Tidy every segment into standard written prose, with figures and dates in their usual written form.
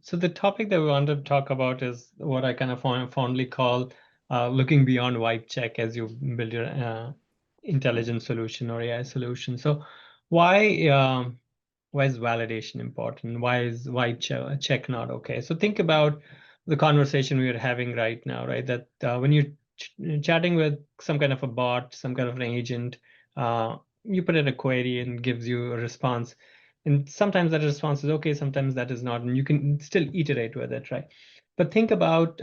So the topic that we wanted to talk about is what I kind of fondly call looking beyond wipe check as you build your intelligent solution or AI solution. So why why is validation important? Why is wipe check not okay? So think about the conversation we are having right now, right? That when you're chatting with some kind of a bot, some kind of an agent, you put in a query and gives you a response. And sometimes that response is okay, sometimes that is not, and you can still iterate with it, right? But think about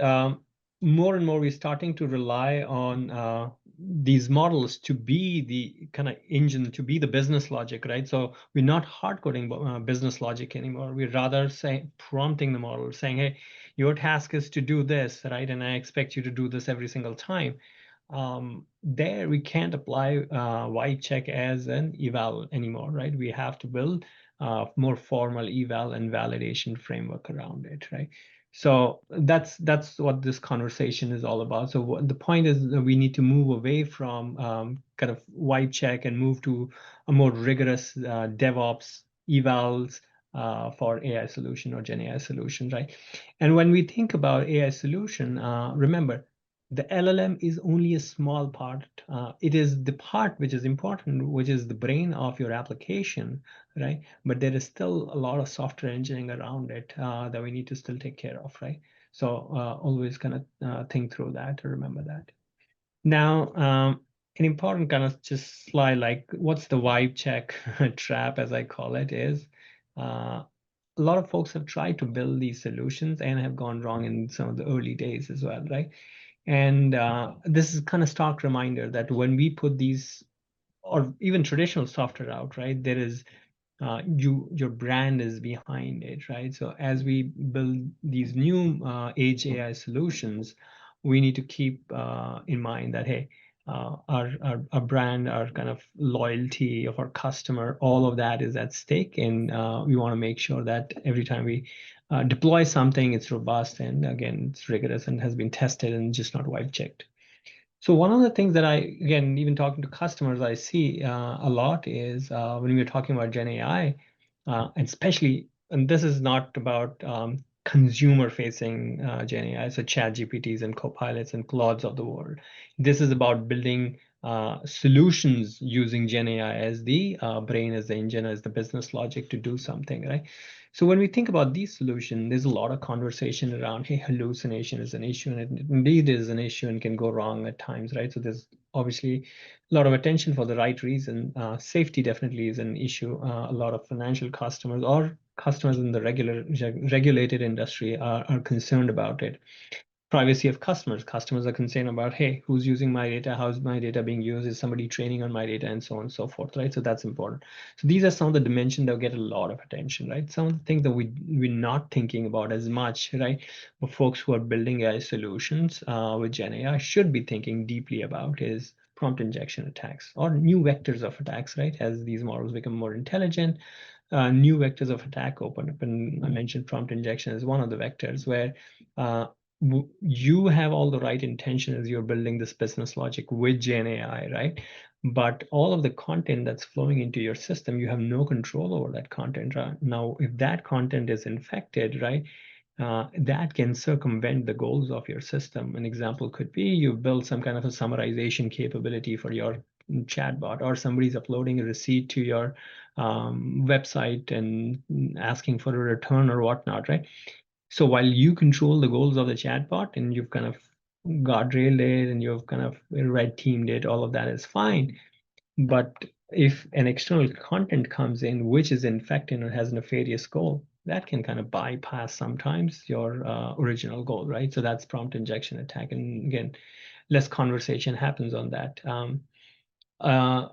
more and more we're starting to rely on these models to be the kind of engine, to be the business logic, right? So we're not hard coding business logic anymore. We're rather saying, prompting the model, saying, hey, your task is to do this, right? And I expect you to do this every single time. There we can't apply white check as an eval anymore, right? We have to build more formal eval and validation framework around it, right? So that's what this conversation is all about. So the point is that we need to move away from kind of white check and move to a more rigorous DevOps evals for AI solution or Gen AI solution, right? And when we think about AI solution, remember, the LLM is only a small part. It is the part which is important, which is the brain of your application, right? But there is still a lot of software engineering around it that we need to still take care of, right? So always kind of think through that to remember that. Now, an important kind of just slide, like what's the vibe check trap, as I call it, is a lot of folks have tried to build these solutions and have gone wrong in some of the early days as well, right? And this is kind of stark reminder that when we put these or even traditional software out, right, there is your brand is behind it, right? So as we build these new age AI solutions, we need to keep in mind that hey, our brand, our kind of loyalty of our customer, all of that is at stake, and we want to make sure that every time we deploy something, it's robust and again, it's rigorous and has been tested and just not wipe checked. So one of the things that again, even talking to customers, I see a lot is when we're talking about Gen AI, and especially, and this is not about consumer-facing Gen AI, so Chat GPTs and Copilots and Claudes of the world. This is about building solutions using Gen AI as the brain, as the engine, as the business logic to do something, right? So when we think about these solutions, there's a lot of conversation around, hey, hallucination is an issue, and it indeed is an issue and can go wrong at times, right? So there's obviously a lot of attention for the right reason. Safety definitely is an issue. A lot of financial customers or customers in the regulated industry are concerned about it. Privacy of customers. Customers are concerned about, hey, who's using my data? How's my data being used? Is somebody training on my data? And so on and so forth, right? So that's important. So these are some of the dimensions that get a lot of attention, right? Some of the things that we're not thinking about as much, right? But folks who are building AI solutions with Gen AI should be thinking deeply about is prompt injection attacks or new vectors of attacks, right? As these models become more intelligent, new vectors of attack open up. And I mentioned prompt injection as one of the vectors where uh, you have all the right intention as you're building this business logic with Gen AI, right? But all of the content that's flowing into your system, you have no control over that content. Right? Now, if that content is infected, right, that can circumvent the goals of your system. An example could be you build some kind of a summarization capability for your chatbot, or somebody's uploading a receipt to your website and asking for a return or whatnot, right? So while you control the goals of the chatbot and you've kind of guardrailed it and you've kind of red teamed it, all of that is fine. But if an external content comes in which is infected or has a nefarious goal, that can kind of bypass sometimes your original goal, right? So that's prompt injection attack. And again, less conversation happens on that. Uh,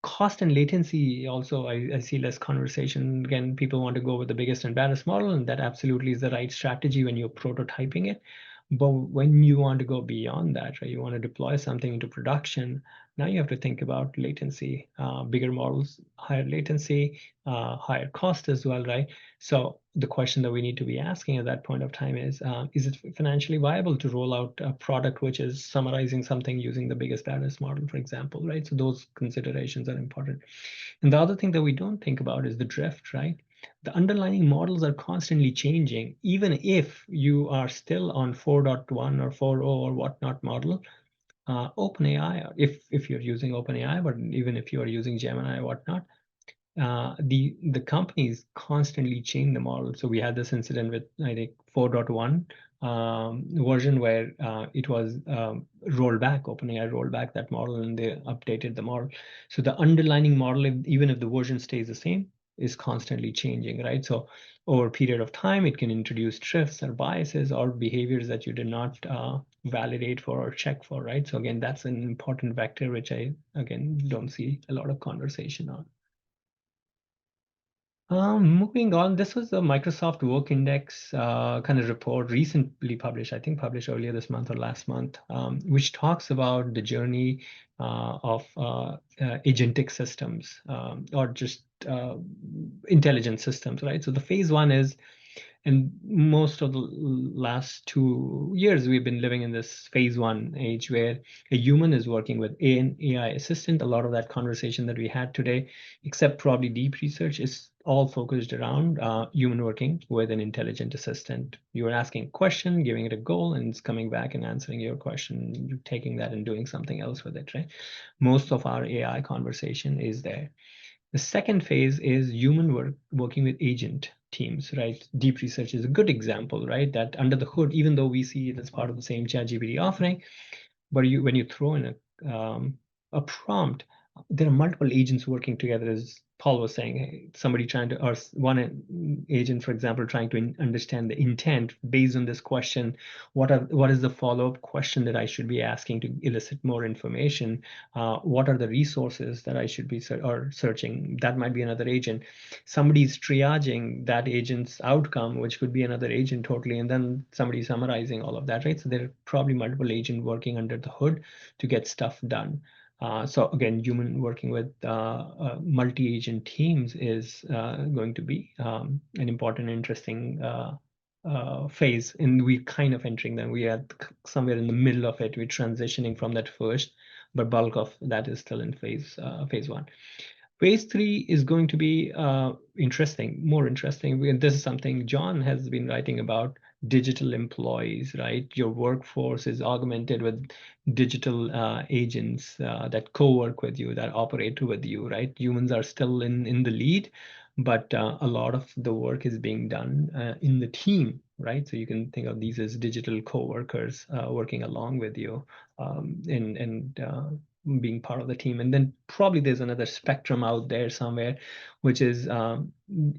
Cost and latency also, I see less conversation. Again, people want to go with the biggest and baddest model, and that absolutely is the right strategy when you're prototyping it. But when you want to go beyond that, right, you want to deploy something into production, now you have to think about latency. Bigger models, higher latency, higher cost as well, right? So the question that we need to be asking at that point of time is it financially viable to roll out a product which is summarizing something using the biggest, baddest model, for example, right? So those considerations are important. And the other thing that we don't think about is the drift, right? the underlying models are constantly changing. Even if you are still on 4.1 or 4.0 or whatnot model, OpenAI, if you're using OpenAI, but even if you are using Gemini or whatnot, the companies constantly change the model. So we had this incident with, I think, 4.1 version where it was rolled back. OpenAI rolled back that model and they updated the model. So the underlying model, even if the version stays the same, is constantly changing, right? So over a period of time, it can introduce drifts or biases or behaviors that you did not validate for or check for, right? So again, that's an important vector, which I, again, don't see a lot of conversation on. Moving on, this was the Microsoft Work Index kind of report recently published, I think published earlier this month or last month, which talks about the journey of agentic systems or just intelligent systems, right? So the phase one is, and most of the last 2 years, we've been living in this phase one age where a human is working with an AI assistant. A lot of that conversation that we had today, except probably deep research, is all focused around human working with an intelligent assistant. You're asking a question, giving it a goal, and it's coming back and answering your question. You're taking that and doing something else with it, right? Most of our AI conversation is there. The second phase is human working with agent teams, right? Deep research is a good example, right? That under the hood, even though we see it as part of the same ChatGPT offering, but when you throw in a prompt, there are multiple agents working together, as Paul was saying. Hey, somebody trying to, or one agent, for example, trying to understand the intent based on this question. What is the follow-up question that I should be asking to elicit more information? What are the resources that I should be searching? That might be another agent. Somebody's triaging that agent's outcome, which could be another agent totally, and then somebody summarizing all of that, right? So there are probably multiple agents working under the hood to get stuff done. So again, human working with multi-agent teams is going to be an important, interesting phase, and we're kind of entering them. We are somewhere in the middle of it. We're transitioning from that first, but bulk of that is still in phase one. Phase three is going to be interesting, more interesting. This is something John has been writing about: digital employees, right? Your workforce is augmented with digital agents that co-work with you, that operate with you, right? Humans are still in the lead, but a lot of the work is being done in the team, right? So you can think of these as digital co-workers working along with you, and being part of the team. And then probably there's another spectrum out there somewhere, which is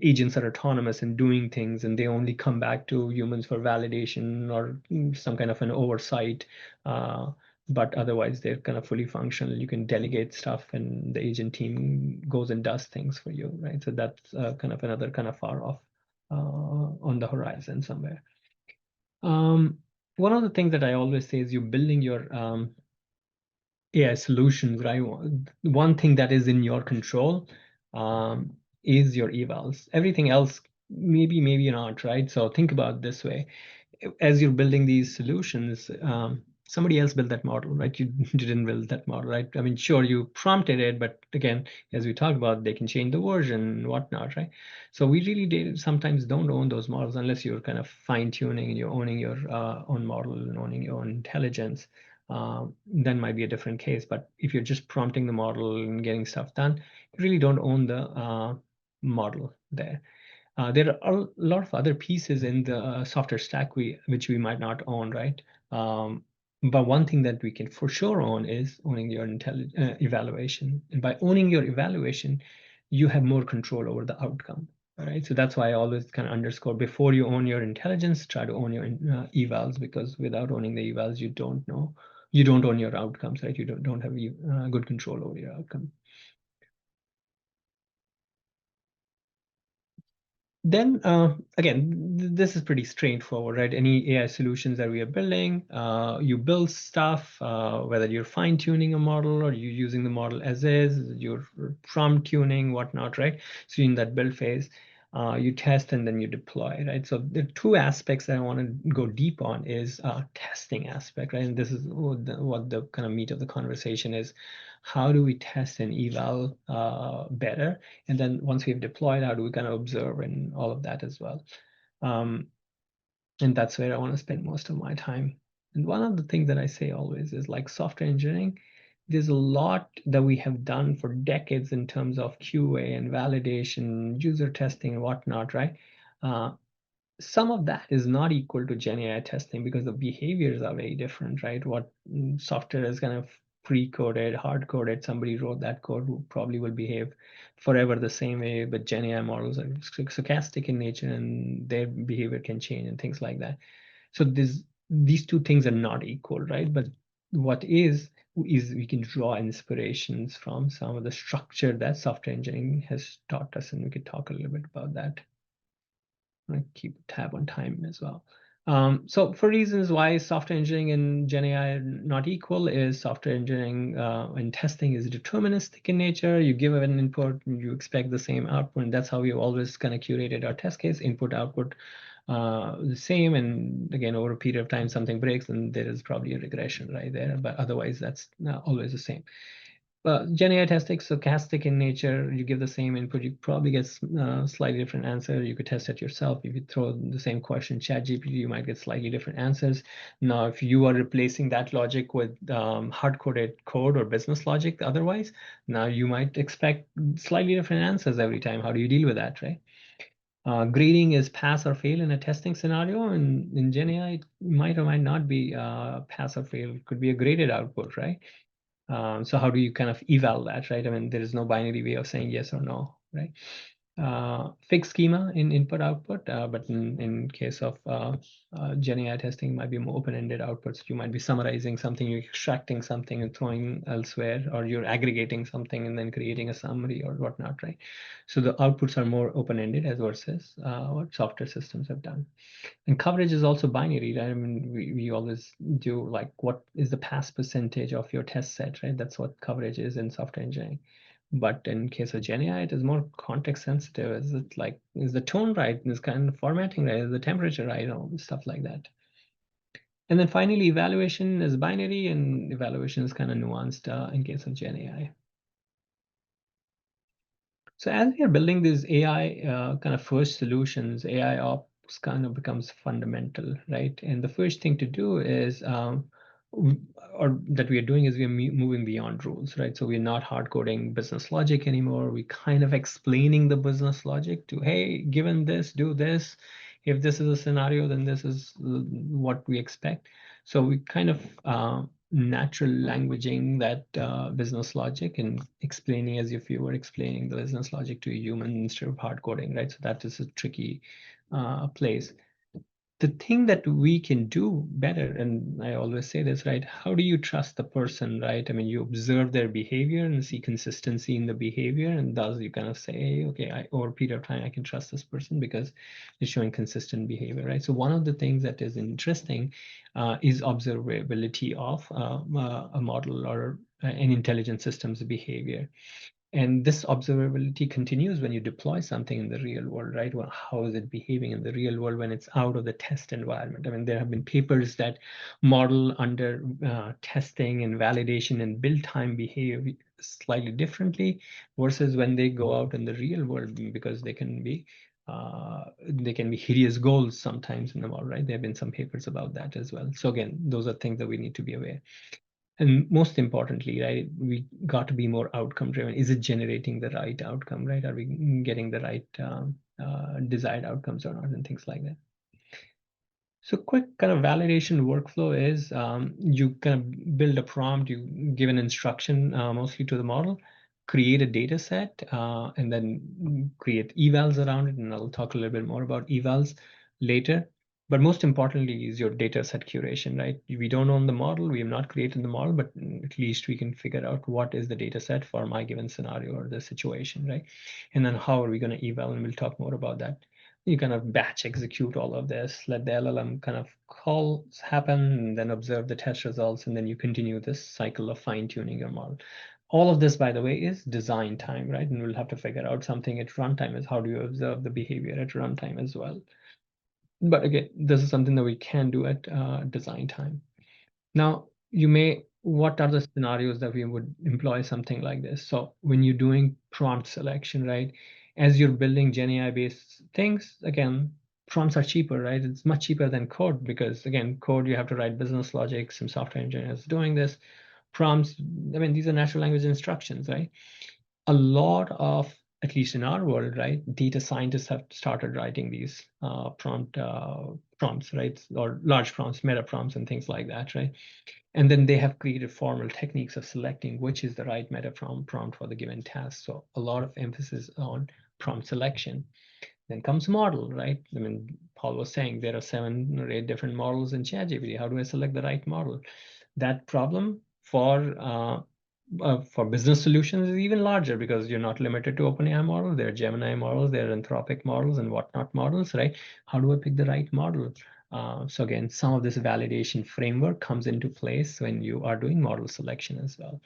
agents are autonomous and doing things, and they only come back to humans for validation or some kind of an oversight. But otherwise, they're kind of fully functional. You can delegate stuff, and the agent team goes and does things for you, right? So that's kind of another kind of far off on the horizon somewhere. One of the things that I always say is you're building your AI solutions, right? One thing that is in your control is your evals. Everything else, maybe not, right? So think about it this way: as you're building these solutions, somebody else built that model, right? You didn't build that model, right? I mean, sure, you prompted it, but again, as we talked about, they can change the version and whatnot, right? So we really sometimes don't own those models unless you're kind of fine tuning and you're owning your own model and owning your own intelligence. Then might be a different case. But if you're just prompting the model and getting stuff done, you really don't own the model there. There are a lot of other pieces in the software stack which we might not own, right? But one thing that we can for sure own is owning your evaluation. And by owning your evaluation, you have more control over the outcome, right? So that's why I always kind of underscore, before you own your intelligence, try to own your evals, because without owning the evals, you don't own your outcomes, right? You don't have good control over your outcome. Then again, this is pretty straightforward, right? Any AI solutions that we are building, you build stuff, whether you're fine tuning a model or you're using the model as is, you're prompt tuning, whatnot, right? So in that build phase, You test and then you deploy, right? So the two aspects that I want to go deep on is testing aspect, right? And this is what the kind of meat of the conversation is. How do we test and eval better? And then once we've deployed, how do we kind of observe and all of that as well? Um, and that's where I want to spend most of my time. And one of the things that I say always is like software engineering, there's a lot that we have done for decades in terms of QA and validation, user testing and whatnot, right? Uh, some of that is not equal to GenAI testing because the behaviors are very different, right? What software is kind of pre-coded, hard-coded, somebody wrote that code who probably will behave forever the same way, but GenAI models are stochastic in nature and their behavior can change and things like that. So these two things are not equal, right? But what is we can draw inspirations from some of the structure that software engineering has taught us, and we could talk a little bit about that. I keep a tab on time as well. So for reasons why software engineering and GenAI are not equal is software engineering and testing is deterministic in nature. You give an input, you expect the same output, and that's how we've always kind of curated our test case, input, output, the same. And again, over a period of time, something breaks, and there is probably a regression right there. But otherwise, that's always the same. GenAI testing stochastic in nature. You give the same input, you probably get slightly different answer. You could test it yourself. If you throw the same question, ChatGPT, you might get slightly different answers. Now, if you are replacing that logic with hard-coded code or business logic, otherwise, now you might expect slightly different answers every time. How do you deal with that, right? Grading is pass or fail in a testing scenario, and in GenAI, it might or might not be pass or fail. It could be a graded output, right? So how do you kind of eval that, right? I mean, there is no binary way of saying yes or no, right? Fixed schema in input output, but in case of GenAI testing, might be more open-ended outputs. You might be summarizing something, you're extracting something and throwing elsewhere, or you're aggregating something and then creating a summary or whatnot, right? So the outputs are more open-ended as versus what software systems have done. And coverage is also binary, right? I mean, we always do like what is the pass percentage of your test set, right? That's what coverage is in software engineering. But in case of GenAI, it is more context sensitive. Is it like, is the tone right? Is kind of formatting right? Is the temperature right? All stuff like that. And then finally, evaluation is binary, and evaluation is kind of nuanced in case of GenAI. So as we are building these AI kind of first solutions, AI ops kind of becomes fundamental, right? And the first thing to do is, or that we are doing is we are moving beyond rules, right? So we're not hard coding business logic anymore. We kind of explaining the business logic to, hey, given this, do this. If this is a scenario, then this is what we expect. So we kind of natural languaging that business logic and explaining as if you were explaining the business logic to a human instead of hard coding, right? So that is a tricky place. The thing that we can do better, and I always say this, right? How do you trust the person, right? I mean, you observe their behavior and see consistency in the behavior, and thus you kind of say, okay, over a period of time, I can trust this person because they're showing consistent behavior, right? So one of the things that is interesting is observability of a model or an intelligent system's behavior. And this observability continues when you deploy something in the real world, right? Well, how is it behaving in the real world when it's out of the test environment? I mean, there have been papers that model under testing and validation and build time behave slightly differently versus when they go out in the real world, because they can be hideous goals sometimes in the model, right? There have been some papers about that as well. So again, those are things that we need to be aware. And most importantly, right, we got to be more outcome driven. Is it generating the right outcome, right? Are we getting the right desired outcomes or not, and things like that. So quick kind of validation workflow is you kind of build a prompt, you give an instruction mostly to the model, create a data set, and then create evals around it. And I'll talk a little bit more about evals later. But most importantly is your data set curation, right? We don't own the model, we have not created the model, but at least we can figure out what is the data set for my given scenario or the situation, right? And then how are we going to eval, and we'll talk more about that. You kind of batch execute all of this, let the LLM kind of calls happen, and then observe the test results, and then you continue this cycle of fine tuning your model. All of this, by the way, is design time, right? And we'll have to figure out something at runtime is how do you observe the behavior at runtime as well. But again, this is something that we can do at design time. Now, what are the scenarios that we would employ something like this? So when you're doing prompt selection, right? As you're building GenAI based things, again, prompts are cheaper, right? It's much cheaper than code because again, code, you have to write business logic, some software engineers doing this. Prompts, I mean, these are natural language instructions, right? A lot of, at least in our world, right, data scientists have started writing these prompts, right, or large prompts, meta prompts, and things like that, right? And then they have created formal techniques of selecting which is the right meta prompt for the given task. So a lot of emphasis on prompt selection. Then comes model, right? I mean, Paul was saying there are 7 or 8 different models in ChatGPT. How do I select the right model? That problem for business solutions is even larger because you're not limited to OpenAI models. There are Gemini models, there are Anthropic models, and whatnot models, right? How do I pick the right model? So again, some of this validation framework comes into place when you are doing model selection as well.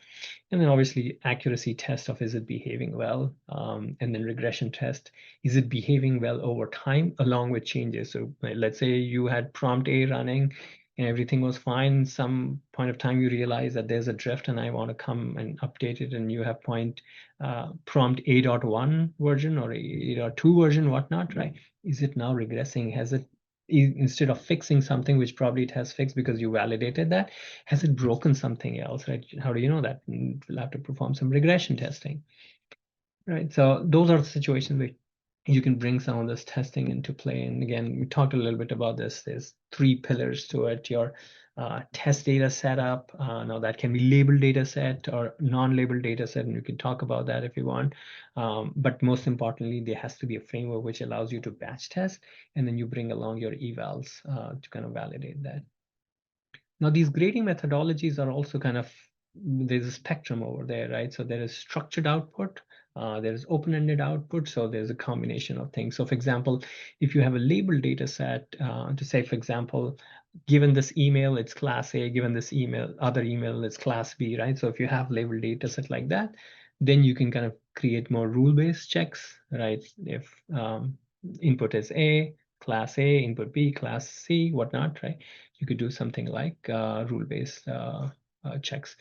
And then obviously accuracy test of is it behaving well, and then regression test, is it behaving well over time along with changes. So let's say you had prompt A running and everything was fine. Some point of time you realize that there's a drift and I want to come and update it, and you have prompt A.1 version or A.2 version, whatnot, right? Is it now regressing? Has it, instead of fixing something which probably it has fixed because you validated that, has it broken something else, right? How do you know that? We'll have to perform some regression testing, right? So those are the situations where you can bring some of this testing into play. And again, we talked a little bit about this. There's 3 pillars to it. Your test data setup. Now that can be labeled data set or non-labeled data set, and we can talk about that if you want. But most importantly, there has to be a framework which allows you to batch test, and then you bring along your evals to kind of validate that. Now, these grading methodologies are also kind of, there's a spectrum over there, right? So there is structured output, there is open-ended output. So there's a combination of things. So for example, if you have a labeled data set, to say, for example, given this email, it's class A, given this other email, it's class B, right? So if you have labeled data set like that, then you can kind of create more rule-based checks, right? If input is A, class A, input B, class C, whatnot, right? You could do something like rule-based checks.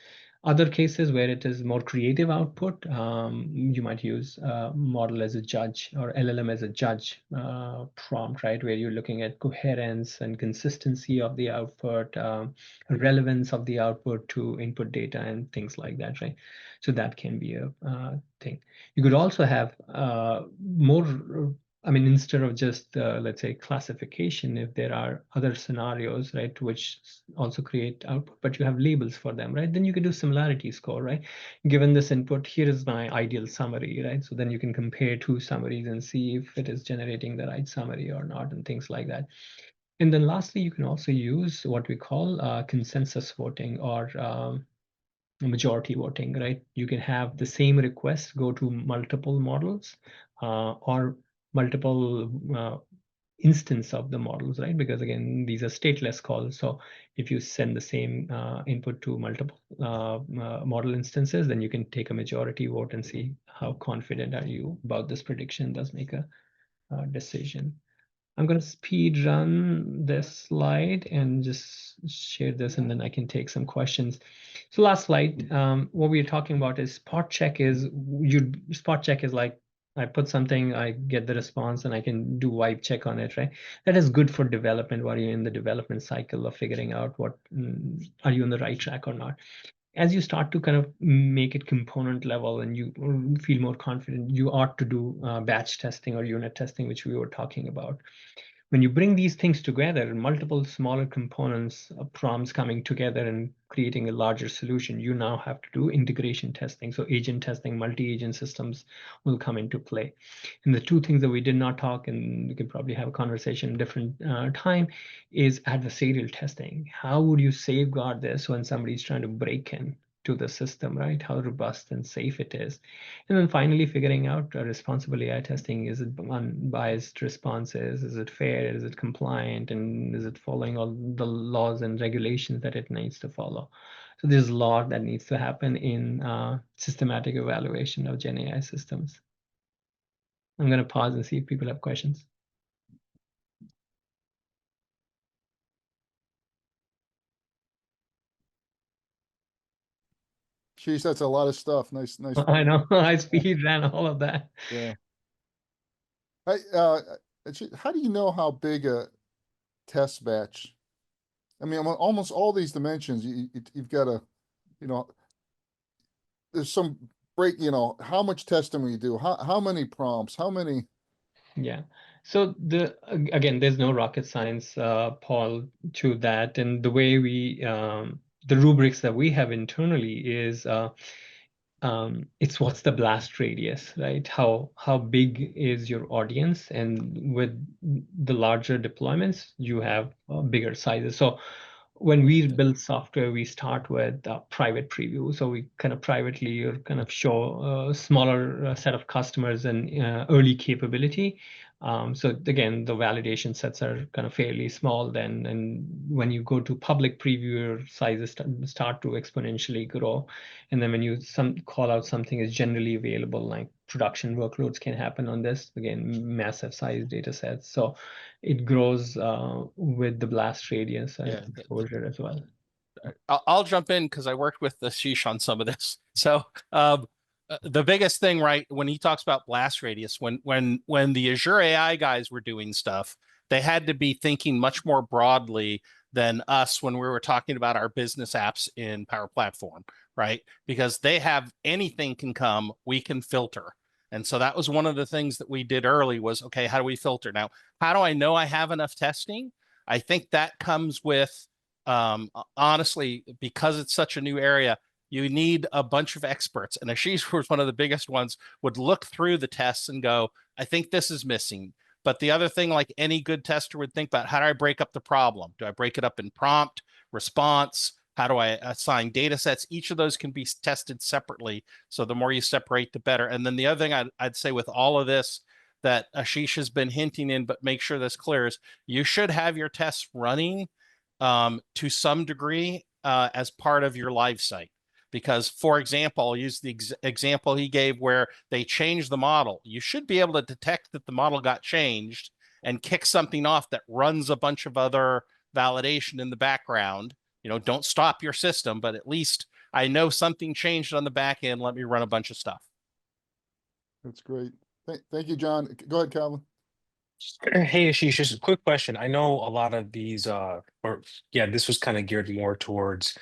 Other cases where it is more creative output, you might use model as a judge or LLM as a judge prompt, right? Where you're looking at coherence and consistency of the output, relevance of the output to input data and things like that, right? So that can be a thing. You could also have more, I mean, instead of just, let's say, classification, if there are other scenarios, right, which also create output, but you have labels for them, right, then you can do similarity score, right? Given this input, here is my ideal summary, right? So then you can compare 2 summaries and see if it is generating the right summary or not, and things like that. And then lastly, you can also use what we call consensus voting or majority voting, right? You can have the same request go to multiple models or multiple instance of the models, right? Because again, these are stateless calls. So if you send the same input to multiple model instances, then you can take a majority vote and see how confident are you about this prediction, thus make a decision. I'm going to speed run this slide and just share this, and then I can take some questions. So last slide, what we're talking about is spot check is like I put something, I get the response, and I can do wipe check on it, right? That is good for development while you're in the development cycle of figuring out what are you on the right track or not. As you start to kind of make it component level and you feel more confident, you ought to do batch testing or unit testing, which we were talking about. When you bring these things together, multiple smaller components, prompts coming together and creating a larger solution, you now have to do integration testing. So agent testing, multi-agent systems will come into play. And the 2 things that we did not talk, and we could probably have a conversation different time, is adversarial testing. How would you safeguard this when somebody's trying to break in to the system, right? How robust and safe it is. And then finally figuring out responsible AI testing. Is it unbiased responses? Is it fair? Is it compliant? And is it following all the laws and regulations that it needs to follow? So there's a lot that needs to happen in systematic evaluation of Gen AI systems. I'm going to pause and see if people have questions. Jeez, that's a lot of stuff. Nice. I know, I speed ran all of that. Yeah. How do you know how big a test batch? I mean, almost all these dimensions, you've got to, you know, there's some break, how much testing we do, how many prompts, how many. Yeah. So again, there's no rocket science, Paul, to that. And the way the rubrics that we have internally is it's what's the blast radius, right? How big is your audience? And with the larger deployments, you have bigger sizes. So when we build software, we start with private preview. So we kind of privately or kind of show a smaller set of customers and early capability. So again, the validation sets are kind of fairly small then. And when you go to public preview, your sizes start to exponentially grow. And then when you call out something is generally available, like production workloads can happen on this, again, massive size data sets. So it grows with the blast radius and exposure as well. I'll jump in because I worked with Ashish on some of this. So the biggest thing, right, when he talks about blast radius, when the Azure AI guys were doing stuff, they had to be thinking much more broadly than us when we were talking about our business apps in Power Platform, right? Because they have anything can come, we can filter. And so that was one of the things that we did early was, okay, how do we filter? Now, how do I know I have enough testing? I think that comes with honestly, because it's such a new area, you need a bunch of experts. And Ashish was one of the biggest ones, would look through the tests and go, I think this is missing. But the other thing, like any good tester would think about, how do I break up the problem? Do I break it up in prompt, response? How do I assign data sets? Each of those can be tested separately. So the more you separate, the better. And then the other thing I'd say with all of this that Ashish has been hinting in, but make sure this clear is you should have your tests running to some degree as part of your live site. Because, for example, I'll use the example he gave where they changed the model. You should be able to detect that the model got changed and kick something off that runs a bunch of other validation in the background. Don't stop your system, but at least I know something changed on the back end. Let me run a bunch of stuff. That's great. Thank you, John. Go ahead, Calvin. Hey, Ashish, just a quick question. I know a lot of these, this was kind of geared more towards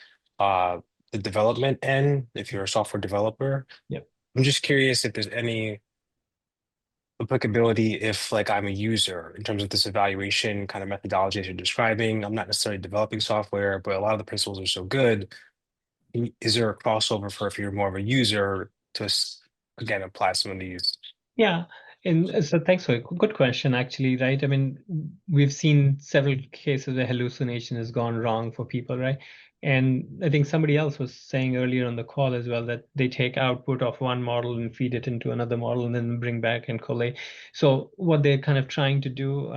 the development end, if you're a software developer. Yep. I'm just curious if there's any applicability if like I'm a user in terms of this evaluation kind of methodology as you're describing. I'm not necessarily developing software, but a lot of the principles are so good. Is there a crossover for if you're more of a user to, again, apply some of these? Yeah. And so thanks for a good question, actually, right? I mean, we've seen several cases where hallucination has gone wrong for people, right? And I think somebody else was saying earlier on the call as well that they take output of one model and feed it into another model and then bring back and collate. So what they're kind of trying to do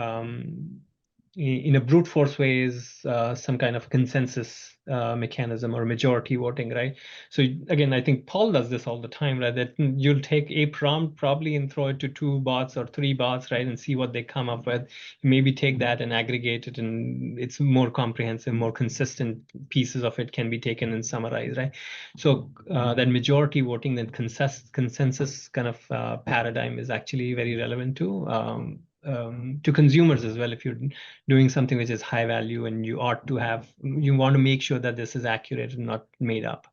in a brute force way is some kind of consensus mechanism or majority voting, right? So again, I think Paul does this all the time, right? That you'll take a prompt probably and throw it to 2 bots or 3 bots, right? And see what they come up with. Maybe take that and aggregate it, and it's more comprehensive, more consistent pieces of it can be taken and summarized, right? So that majority voting, that consensus kind of paradigm is actually very relevant to consumers as well. If you're doing something which is high value and you want to make sure that this is accurate and not made up.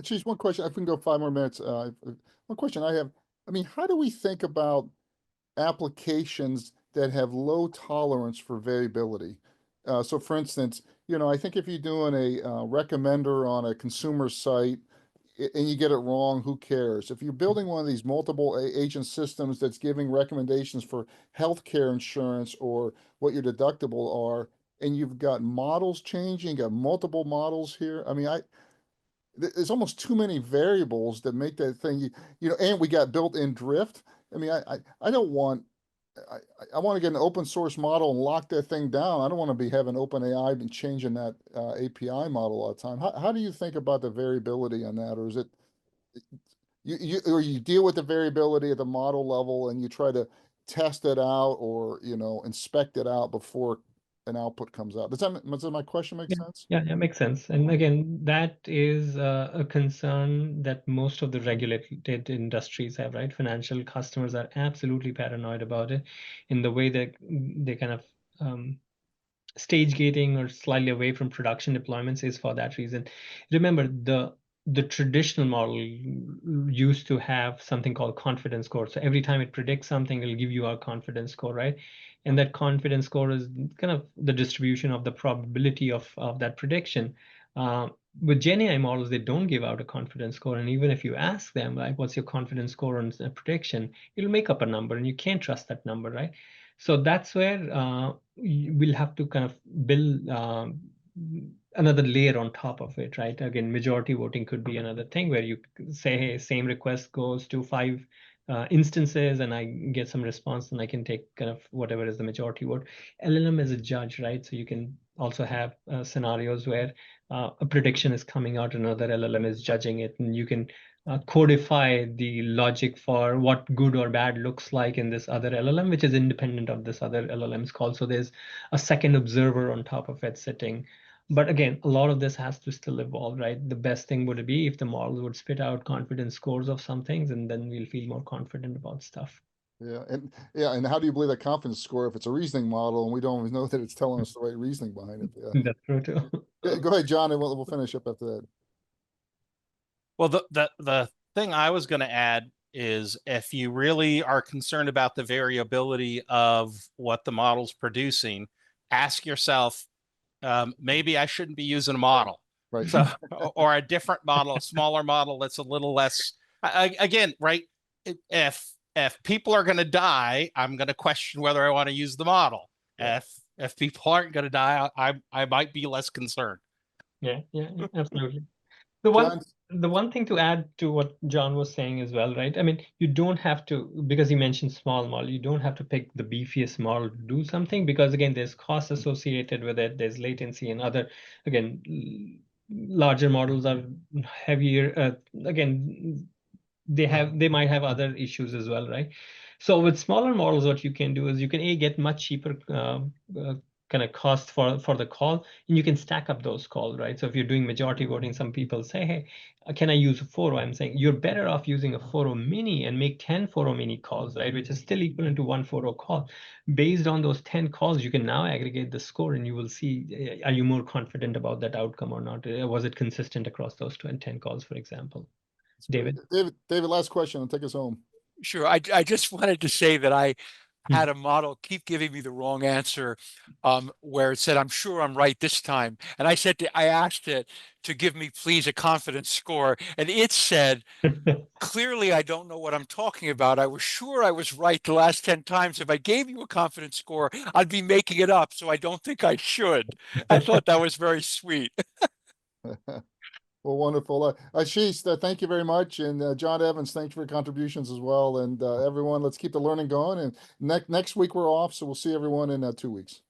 Just one question. I can go 5 more minutes. One question I have. I mean, how do we think about applications that have low tolerance for variability? So for instance, I think if you're doing a recommender on a consumer site and you get it wrong, who cares? If you're building one of these multiple agent systems that's giving recommendations for healthcare insurance or what your deductible are, and you've got models changing, you got multiple models here. I mean, there's almost too many variables that make that thing, and we got built-in drift. I mean, I don't want I want to get an open source model and lock that thing down. I don't want to be having OpenAI and changing that API model all the time. How do you think about the variability on that, or is it or you deal with the variability at the model level and you try to test it out, or inspect it out before an output comes out? Does my question make sense? Yeah, makes sense. And again, that is a concern that most of the regulated industries have, right? Financial customers are absolutely paranoid about it in the way that they kind of stage gating or slightly away from production deployments is for that reason. Remember, the traditional model used to have something called confidence score. So every time it predicts something, it'll give you a confidence score, right? And that confidence score is kind of the distribution of the probability of that prediction. With GenAI models, they don't give out a confidence score. And even if you ask them, like, what's your confidence score on a prediction, it'll make up a number and you can't trust that number, right? So that's where we'll have to kind of build another layer on top of it, right? Again, majority voting could be another thing where you say, hey, same request goes to 5 instances and I get some response and I can take kind of whatever is the majority vote. LLM is a judge, right? So you can also have scenarios where a prediction is coming out, another LLM is judging it, and you can codify the logic for what good or bad looks like in this other LLM, which is independent of this other LLM's call. So there's a second observer on top of it sitting. But again, a lot of this has to still evolve, right? The best thing would be if the model would spit out confidence scores of some things, and then we'll feel more confident about stuff. Yeah, and how do you believe that confidence score if it's a reasoning model and we don't even know that it's telling us the right reasoning behind it? Yeah. That's true too. Yeah, go ahead, John, and we'll finish up after that. Well, the thing I was going to add is if you really are concerned about the variability of what the model's producing, ask yourself, maybe I shouldn't be using a model. Right. So, or a different model, a smaller model that's a little less, again, right? If people are going to die, I'm going to question whether I want to use the model. Yeah. If people aren't going to die, I might be less concerned. Yeah, absolutely. John? The one thing to add to what John was saying as well, right? I mean, you don't have to, because he mentioned small model, you don't have to pick the beefiest model to do something, because again, there's costs associated with it, there's latency and other, again, larger models are heavier. Again, they might have other issues as well, right? So with smaller models, what you can do is you can get much cheaper kind of cost for the call, and you can stack up those calls, right? So if you're doing majority voting, some people say, hey, can I use a 4.0? I'm saying you're better off using a 4.0 mini and make 10 4.0 mini calls, right? Which is still equivalent to one 4.0 call. Based on those 10 calls, you can now aggregate the score and you will see, are you more confident about that outcome or not? Was it consistent across those 10 calls, for example? David? David, last question and take us home. Sure. I just wanted to say that I had a model keep giving me the wrong answer, where it said, I'm sure I'm right this time. And I asked it to give me, please, a confidence score. And it said, clearly, I don't know what I'm talking about. I was sure I was right the last 10 times. If I gave you a confidence score, I'd be making it up. So I don't think I should. I thought that was very sweet. Well, wonderful. Ashish, thank you very much. And John Evans, thanks for your contributions as well. And everyone, let's keep the learning going. And next week we're off, so we'll see everyone in 2 weeks.